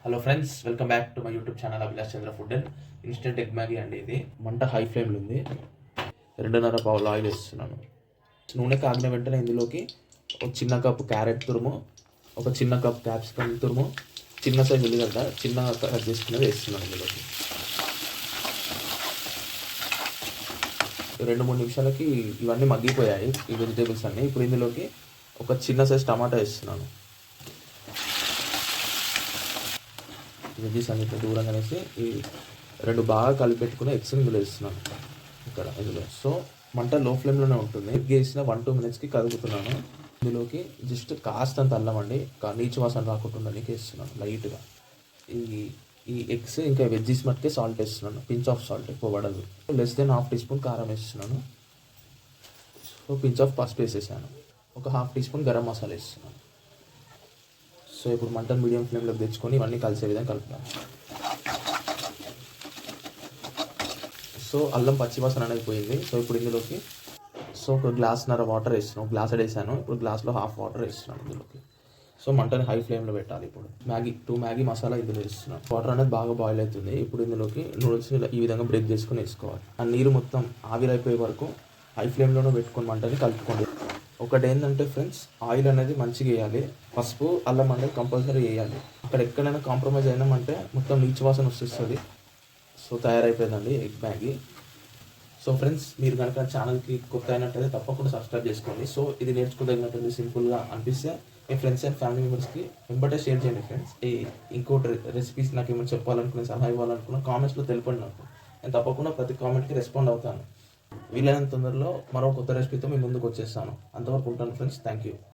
Hello friends, welcome back to my YouTube channel Abhilash Chandra food and instant egg Maggi అండి. ఇది మంట high ఫ్లేమ్లో ఉంది. 2.5 పావులు ఆయిల్ వేస్తున్నాను. నూనె కాగిన వెంటనే ఇందులోకి ఒక చిన్న కప్పు క్యారెట్ తురుము, ఒక చిన్న కప్ క్యాప్సికమ్ తురుము, చిన్న సైజు ఉల్లిగడ్డ చిన్నగా కట్ చేసుకునేది వేస్తున్నాను. ఇందులోకి 2-3 నిమిషాలకి ఇవన్నీ మగ్గిపోయాయి, ఈ వెజిటేబుల్స్ అన్నీ. ఇప్పుడు ఇందులోకి ఒక చిన్న సైజు టమాటా వేస్తున్నాను. వెజ్జీస్ అన్నిటిని దూరంగా వేసి ఈ 2 బాగా కలిపెట్టుకుని ఎగ్స్ ఇందులో వేస్తున్నాను. ఇందులో సో మంట లో ఫ్లేమ్లోనే ఉంటుంది. ఎగ్ వేసిన 1-2 మినిట్స్కి కలుపుతున్నాను. ఇందులోకి జస్ట్ కాస్తంత అల్లం అండి, నీచు వాసన రాకుండా వేస్తున్నాను లైట్గా. ఈ ఎగ్స్ ఇంకా వెజ్జీస్ మట్టుకే సాల్ట్ వేస్తున్నాను, పించ్ ఆఫ్ సాల్ట్, ఎక్కువ పడదు. లెస్ దెన్ 1/2 టీ స్పూన్ కారం వేస్తున్నాను. సో పించ్ ఆఫ్ పసుపు వేసేసాను. ఒక 1/2 టీ స్పూన్ గరం మసాలా వేస్తున్నాను. సో ఇప్పుడు మంటను మీడియం ఫ్లేమ్లోకి తెచ్చుకొని ఇవన్నీ కలిసే విధంగా కలుపుతాను. సో అల్లం పచ్చివాసన అనేది పోయింది. సో ఇప్పుడు ఇందులోకి ఒక గ్లాస్న్నర వాటర్ వేస్తున్నాను. గ్లాస్ వేసాను, ఇప్పుడు గ్లాస్లో హాఫ్ వాటర్ వేస్తున్నాను ఇందులోకి. సో మంటని హై ఫ్లేమ్లో పెట్టాలి. ఇప్పుడు 2 మ్యాగీ మసాలా ఇందులో వేస్తున్నాను. వాటర్ అనేది బాగా బాయిల్ అవుతుంది. ఇప్పుడు ఇందులోకి నూడిల్స్ని ఈ విధంగా బ్రేక్ చేసుకొని వేసుకోవాలి. ఆ నీరు మొత్తం ఆవిరైపోయే వరకు హై ఫ్లేమ్లోనే పెట్టుకొని మంటని కలుపుకోండి. ఒకటి ఏంటంటే ఫ్రెండ్స్, ఆయిల్ అనేది మంచిగా వేయాలి. పసుపు అల్లం అనేది కంపల్సరీ వేయాలి. అక్కడ ఎక్కడైనా కాంప్రమైజ్ అయినామంటే మొత్తం నీచు వాసన వస్తుంది. సో తయారైపోయిందండి ఎగ్ మ్యాగీ. సో ఫ్రెండ్స్, మీరు కనుక ఛానల్కి కొత్త అయినట్టయితే తప్పకుండా సబ్స్క్రైబ్ చేసుకోండి. సో ఇది నేర్చుకోదగినట్టుంది, సింపుల్గా అనిపిస్తే మీ ఫ్రెండ్స్ అండ్ ఫ్యామిలీ మెంబర్స్కి వెంబడే షేర్ చేయండి ఫ్రెండ్స్. ఇంకోటి రెసిపీస్ నాకు ఏమైనా చెప్పాలనుకునే, సలహా ఇవ్వాలనుకున్నా కామెంట్స్లో తెలపండి నాకు. నేను తప్పకుండా ప్రతి కామెంట్కి రెస్పాండ్ అవుతాను. వీలైనంత తొందరలో మరో కొత్త రెసిపీతో మీ ముందుకు వచ్చేస్తాను. అంతవరకు ఉంటాను ఫ్రెండ్స్. Thank you.